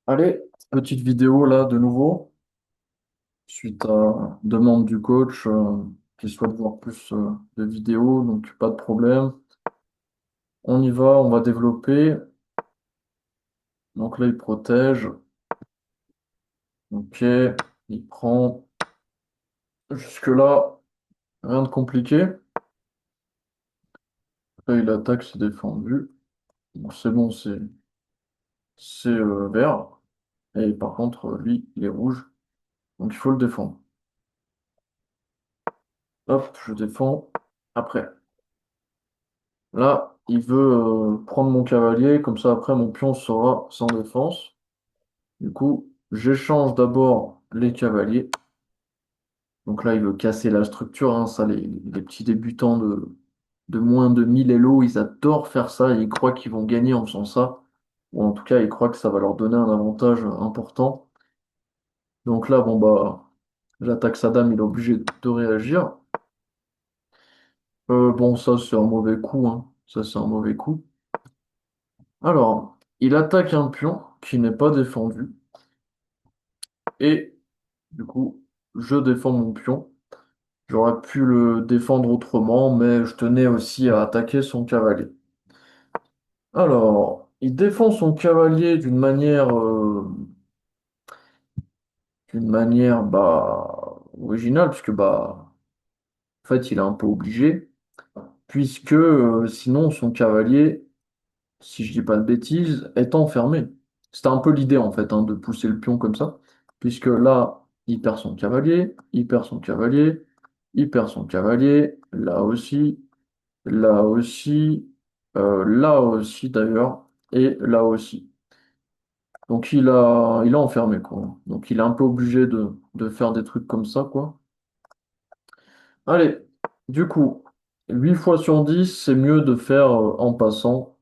Allez, petite vidéo là de nouveau, suite à demande du coach qui souhaite voir plus de vidéos, donc pas de problème. On y va, on va développer. Donc là, il protège. Ok, il prend. Jusque-là, rien de compliqué. Là, il attaque, c'est défendu. Donc c'est bon, c'est vert. Et par contre, lui, il est rouge. Donc il faut le défendre. Hop, je défends. Après. Là, il veut prendre mon cavalier, comme ça après mon pion sera sans défense. Du coup, j'échange d'abord les cavaliers. Donc là, il veut casser la structure, hein, ça, les petits débutants de moins de 1000 Elo, ils adorent faire ça et ils croient qu'ils vont gagner en faisant ça. Ou en tout cas, ils croient que ça va leur donner un avantage important. Donc là, bon bah, j'attaque sa dame, il est obligé de réagir. Bon, ça c'est un mauvais coup, hein. Ça c'est un mauvais coup. Alors, il attaque un pion qui n'est pas défendu. Et du coup, je défends mon pion. J'aurais pu le défendre autrement, mais je tenais aussi à attaquer son cavalier. Alors, il défend son cavalier d'une manière originale, puisque en fait, il est un peu obligé, puisque sinon son cavalier, si je dis pas de bêtises, est enfermé. C'était un peu l'idée en fait, hein, de pousser le pion comme ça, puisque là, il perd son cavalier, il perd son cavalier, il perd son cavalier, là aussi, là aussi d'ailleurs, et là aussi. Donc il a enfermé quoi. Donc il est un peu obligé de faire des trucs comme ça quoi. Allez, du coup, 8 fois sur 10, c'est mieux de faire en passant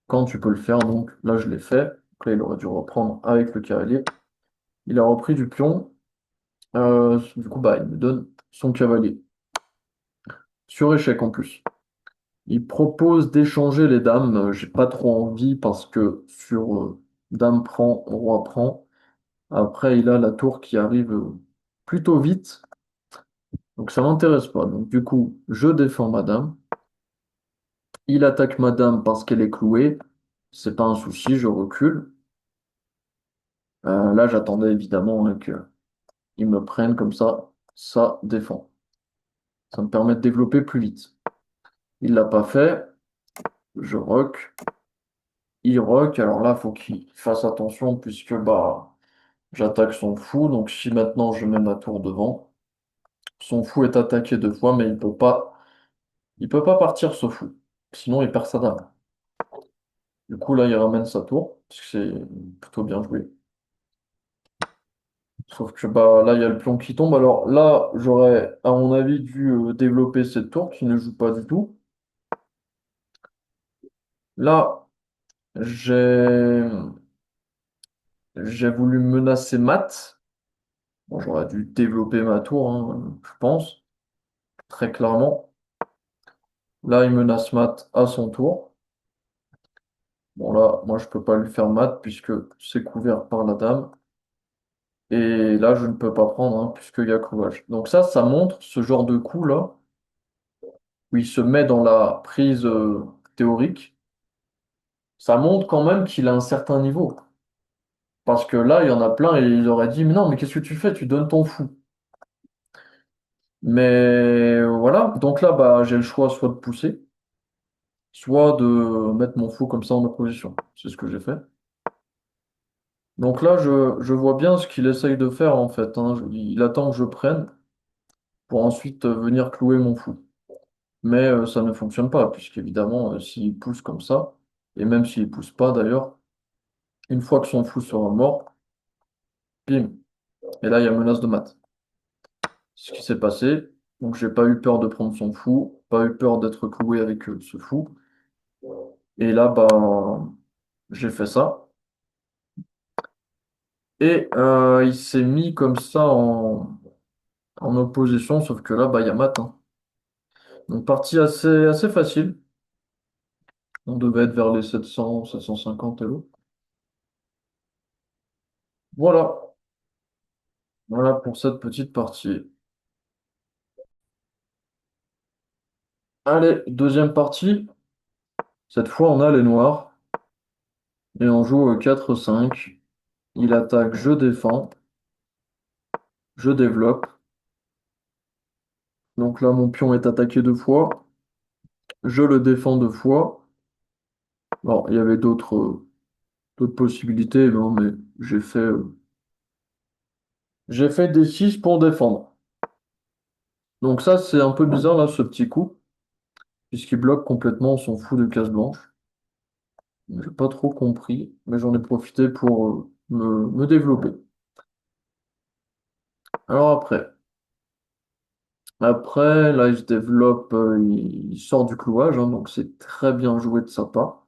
quand tu peux le faire. Donc là, je l'ai fait. Donc là, il aurait dû reprendre avec le cavalier. Il a repris du pion. Du coup, il me donne son cavalier. Sur échec en plus. Il propose d'échanger les dames. J'ai pas trop envie parce que sur dame prend, roi prend. Après, il a la tour qui arrive plutôt vite. Donc ça m'intéresse pas. Donc du coup, je défends ma dame. Il attaque ma dame parce qu'elle est clouée. C'est pas un souci, je recule. Là, j'attendais évidemment hein, qu'ils me prennent comme ça défend. Ça me permet de développer plus vite. Il l'a pas fait, je rock, il rock, alors là, faut qu'il fasse attention puisque j'attaque son fou, donc si maintenant je mets ma tour devant, son fou est attaqué 2 fois, mais il peut pas partir ce fou, sinon il perd sa dame. Du coup là, il ramène sa tour, parce que c'est plutôt bien joué. Sauf que là, il y a le pion qui tombe. Alors là, j'aurais, à mon avis, dû développer cette tour qui ne joue pas du tout. Là, j'ai j'ai voulu menacer Mat. Bon, j'aurais dû développer ma tour, hein, je pense, très clairement. Là, il menace Mat à son tour. Bon, là, moi, je peux pas lui faire Mat puisque c'est couvert par la dame. Et là, je ne peux pas prendre hein, puisqu'il y a clouage. Donc ça montre ce genre de coup-là, où il se met dans la prise théorique. Ça montre quand même qu'il a un certain niveau. Parce que là, il y en a plein et ils auraient dit, mais non, mais qu'est-ce que tu fais? Tu donnes ton fou. Mais voilà, donc là, j'ai le choix soit de pousser, soit de mettre mon fou comme ça en opposition. C'est ce que j'ai fait. Donc là, je vois bien ce qu'il essaye de faire en fait, hein. Il attend que je prenne pour ensuite venir clouer mon fou. Mais ça ne fonctionne pas, puisqu'évidemment, s'il pousse comme ça, et même s'il pousse pas d'ailleurs, une fois que son fou sera mort, bim, et là, il y a menace de mat. Ce qui s'est passé. Donc j'ai pas eu peur de prendre son fou, pas eu peur d'être cloué avec ce fou. Et là, j'ai fait ça. Et il s'est mis comme ça en opposition, sauf que là, il y a mat, hein. Donc partie assez facile. On devait être vers les 700, 750 Elo. Voilà, voilà pour cette petite partie. Allez, deuxième partie. Cette fois, on a les noirs et on joue 4-5. Il attaque, je défends, je développe. Donc là, mon pion est attaqué deux fois. Je le défends deux fois. Bon, il y avait d'autres possibilités, non, mais j'ai fait des 6 pour défendre. Donc ça, c'est un peu bizarre, là, ce petit coup, puisqu'il bloque complètement, on s'en fout de case blanche. J'ai pas trop compris, mais j'en ai profité pour me développer. Alors après, là, il se développe, il sort du clouage, hein, donc c'est très bien joué de sa part.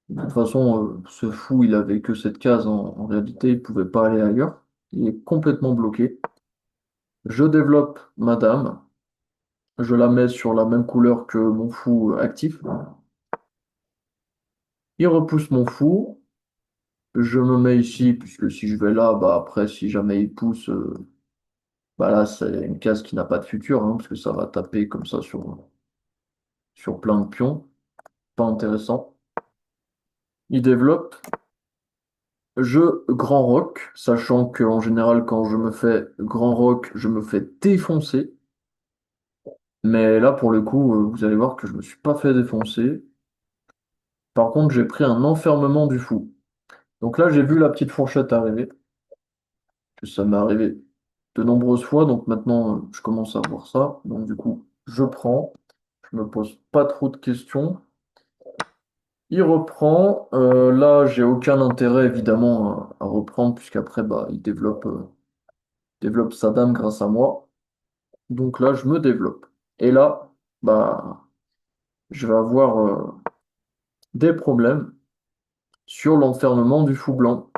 De toute façon, ce fou, il avait que cette case, en réalité, il pouvait pas aller ailleurs. Il est complètement bloqué. Je développe ma dame, je la mets sur la même couleur que mon fou actif. Il repousse mon fou, je me mets ici, puisque si je vais là, bah après, si jamais il pousse, bah là, c'est une case qui n'a pas de futur, hein, parce que ça va taper comme ça sur plein de pions. Pas intéressant. Il développe. Je grand rock, sachant qu'en général, quand je me fais grand rock, je me fais défoncer. Mais là, pour le coup, vous allez voir que je me suis pas fait défoncer. Par contre, j'ai pris un enfermement du fou. Donc là, j'ai vu la petite fourchette arriver. Que ça m'est arrivé de nombreuses fois, donc maintenant, je commence à voir ça. Donc du coup, je prends. Je me pose pas trop de questions. Il reprend. Là, j'ai aucun intérêt évidemment à reprendre, puisqu'après, bah, il développe sa dame grâce à moi. Donc là, je me développe. Et là, bah, je vais avoir des problèmes sur l'enfermement du fou blanc.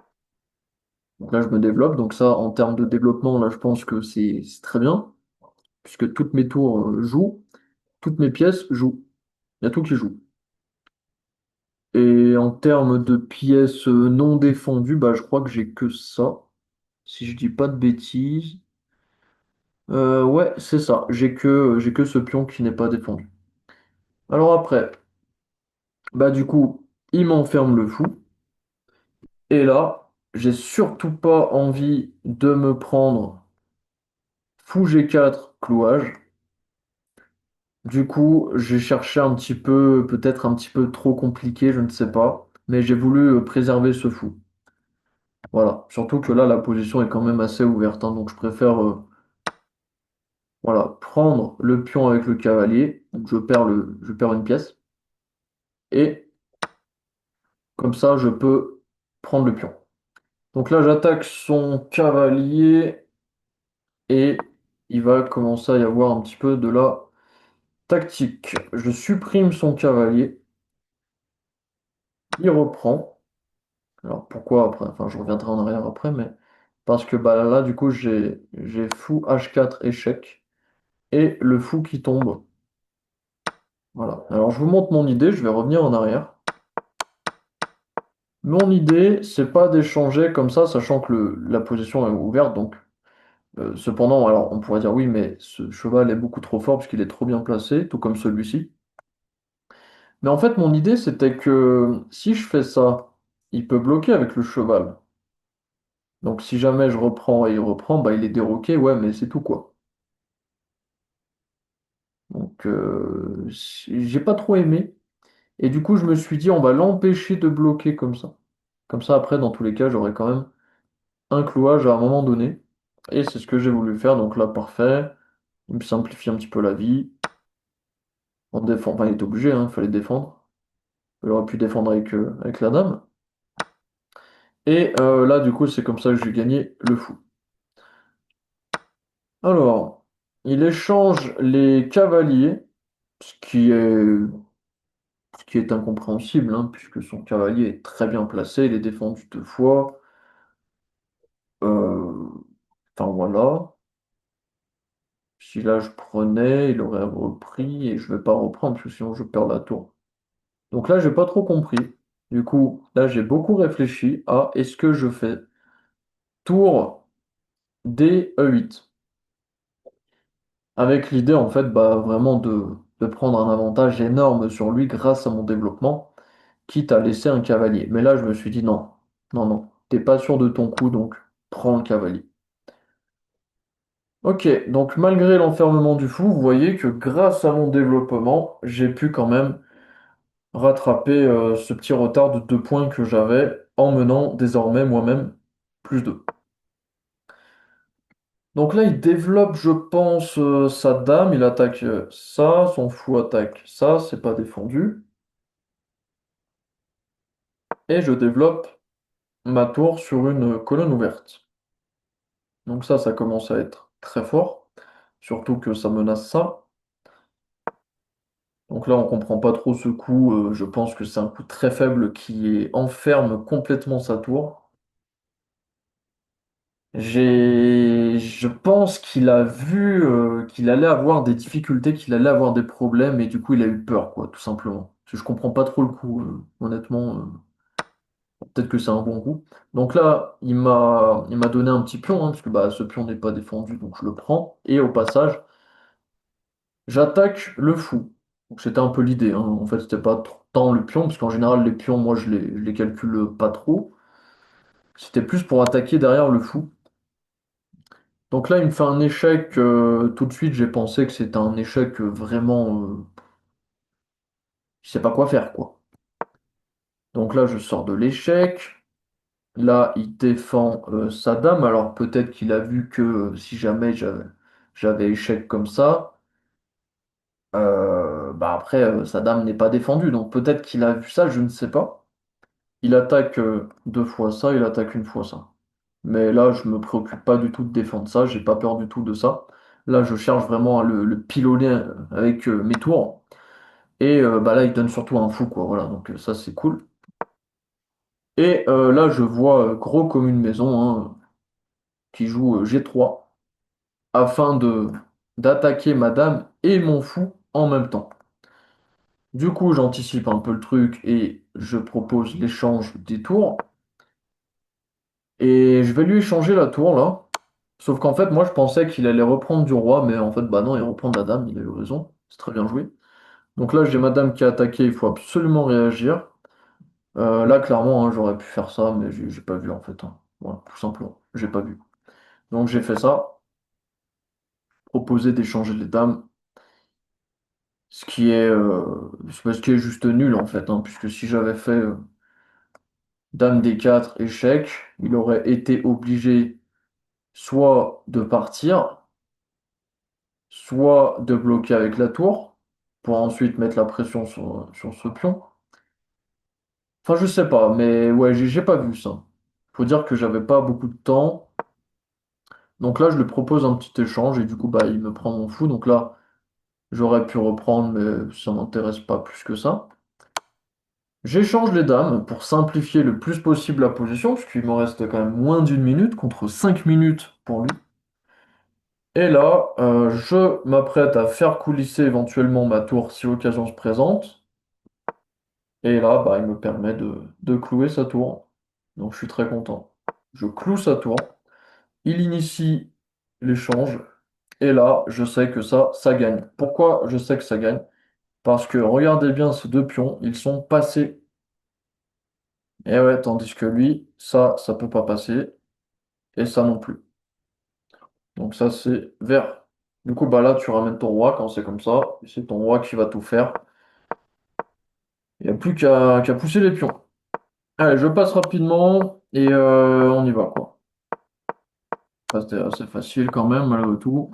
Donc là, je me développe. Donc ça, en termes de développement, là, je pense que c'est très bien, puisque toutes mes tours jouent, toutes mes pièces jouent. Il y a tout qui joue. Et en termes de pièces non défendues, bah, je crois que j'ai que ça. Si je dis pas de bêtises. Ouais, c'est ça. J'ai que ce pion qui n'est pas défendu. Alors après, bah du coup, il m'enferme le fou. Et là, j'ai surtout pas envie de me prendre fou G4 clouage. Du coup, j'ai cherché un petit peu, peut-être un petit peu trop compliqué, je ne sais pas. Mais j'ai voulu préserver ce fou. Voilà. Surtout que là, la position est quand même assez ouverte, hein, donc je préfère voilà, prendre le pion avec le cavalier. Donc je perds une pièce. Et comme ça, je peux prendre le pion. Donc là, j'attaque son cavalier et il va commencer à y avoir un petit peu de la tactique. Je supprime son cavalier. Il reprend. Alors pourquoi après? Enfin, je reviendrai en arrière après, mais parce que bah, là, du coup, j'ai fou H4 échec et le fou qui tombe. Voilà. Alors je vous montre mon idée, je vais revenir en arrière. Mon idée, c'est pas d'échanger comme ça, sachant que la position est ouverte. Donc, cependant, alors on pourrait dire oui, mais ce cheval est beaucoup trop fort puisqu'il est trop bien placé, tout comme celui-ci. Mais en fait, mon idée, c'était que si je fais ça, il peut bloquer avec le cheval. Donc si jamais je reprends et il reprend, bah il est déroqué, ouais, mais c'est tout quoi. Donc j'ai pas trop aimé. Et du coup, je me suis dit, on va l'empêcher de bloquer comme ça. Comme ça, après, dans tous les cas, j'aurai quand même un clouage à un moment donné. Et c'est ce que j'ai voulu faire. Donc là, parfait. Il me simplifie un petit peu la vie. On défend, enfin, il est obligé, hein, il fallait défendre. Il aurait pu défendre avec la dame. Et là, du coup, c'est comme ça que j'ai gagné le fou. Alors, il échange les cavaliers, ce qui est, ce qui est incompréhensible, hein, puisque son cavalier est très bien placé, il est défendu deux fois. Euh, Enfin voilà. Si là je prenais, il aurait repris et je vais pas reprendre, parce que sinon je perds la tour. Donc là, j'ai pas trop compris. Du coup, là, j'ai beaucoup réfléchi à est-ce que je fais. tour D, E8. Avec l'idée, en fait, bah, vraiment de prendre un avantage énorme sur lui grâce à mon développement, quitte à laisser un cavalier. Mais là, je me suis dit non, non, non, t'es pas sûr de ton coup, donc prends le cavalier. Ok, donc malgré l'enfermement du fou, vous voyez que grâce à mon développement, j'ai pu quand même rattraper ce petit retard de 2 points que j'avais en menant désormais moi-même plus 2. Donc là, il développe, je pense, sa dame, il attaque ça, son fou attaque ça, c'est pas défendu. Et je développe ma tour sur une colonne ouverte. Donc ça commence à être très fort, surtout que ça menace ça. Donc là, on comprend pas trop ce coup, je pense que c'est un coup très faible qui enferme complètement sa tour. Je pense qu'il a vu qu'il allait avoir des difficultés, qu'il allait avoir des problèmes, et du coup, il a eu peur, quoi, tout simplement. Parce que je comprends pas trop le coup, honnêtement. Peut-être que c'est un bon coup. Donc là, il m'a donné un petit pion, hein, parce que bah, ce pion n'est pas défendu, donc je le prends. Et au passage, j'attaque le fou. Donc c'était un peu l'idée, hein. En fait, c'était pas tant le pion, parce qu'en général, les pions, moi, je les calcule pas trop. C'était plus pour attaquer derrière le fou. Donc là, il me fait un échec. Tout de suite, j'ai pensé que c'était un échec vraiment. Je sais pas quoi faire, quoi. Donc là, je sors de l'échec. Là, il défend sa dame. Alors peut-être qu'il a vu que si jamais j'avais échec comme ça, bah après, sa dame n'est pas défendue. Donc peut-être qu'il a vu ça, je ne sais pas. Il attaque 2 fois ça, il attaque une fois ça. Mais là, je me préoccupe pas du tout de défendre ça, j'ai pas peur du tout de ça. Là, je cherche vraiment à le pilonner avec mes tours. Et bah là, il donne surtout un fou, quoi. Voilà, donc ça, c'est cool. Et là, je vois gros comme une maison, hein, qui joue G3 afin de d'attaquer madame et mon fou en même temps. Du coup, j'anticipe un peu le truc et je propose l'échange des tours. Et je vais lui échanger la tour là. Sauf qu'en fait, moi je pensais qu'il allait reprendre du roi, mais en fait, bah non, il reprend de la dame, il a eu raison. C'est très bien joué. Donc là, j'ai madame qui a attaqué, il faut absolument réagir. Là, clairement, hein, j'aurais pu faire ça, mais j'ai pas vu en fait, hein. Voilà, tout simplement. J'ai pas vu. Donc j'ai fait ça, proposer d'échanger les dames, ce qui est, ce qui est juste nul en fait, hein, puisque si j'avais fait dame D4, échec, il aurait été obligé soit de partir, soit de bloquer avec la tour, pour ensuite mettre la pression sur ce pion. Enfin, je sais pas, mais ouais, j'ai pas vu ça. Faut dire que j'avais pas beaucoup de temps. Donc là, je lui propose un petit échange et du coup, bah, il me prend mon fou. Donc là, j'aurais pu reprendre, mais ça m'intéresse pas plus que ça. J'échange les dames pour simplifier le plus possible la position, puisqu'il me reste quand même moins d'une minute contre 5 minutes pour lui. Et là, je m'apprête à faire coulisser éventuellement ma tour si l'occasion se présente. Et là, bah, il me permet de clouer sa tour. Donc je suis très content. Je cloue sa tour. Il initie l'échange. Et là, je sais que ça gagne. Pourquoi je sais que ça gagne? Parce que regardez bien ces deux pions, ils sont passés. Et ouais, tandis que lui, ça peut pas passer. Et ça non plus. Donc ça, c'est vert. Du coup, bah là, tu ramènes ton roi quand c'est comme ça. Et c'est ton roi qui va tout faire. Il n'y a plus qu'à pousser les pions. Allez, je passe rapidement et on y va, quoi. Ça, c'était assez facile quand même, malgré tout.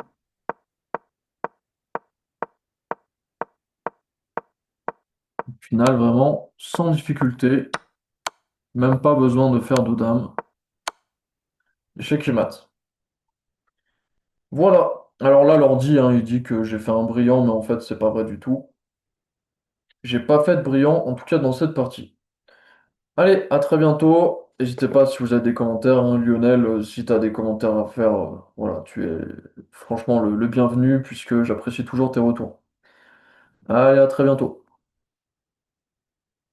Au final, vraiment, sans difficulté. Même pas besoin de faire de dame. Échec et mat. Voilà. Alors là, l'ordi, hein, il dit que j'ai fait un brillant, mais en fait, c'est pas vrai du tout. J'ai pas fait de brillant, en tout cas dans cette partie. Allez, à très bientôt. N'hésitez pas si vous avez des commentaires, hein, Lionel, si tu as des commentaires à faire, voilà, tu es franchement le bienvenu puisque j'apprécie toujours tes retours. Allez, à très bientôt.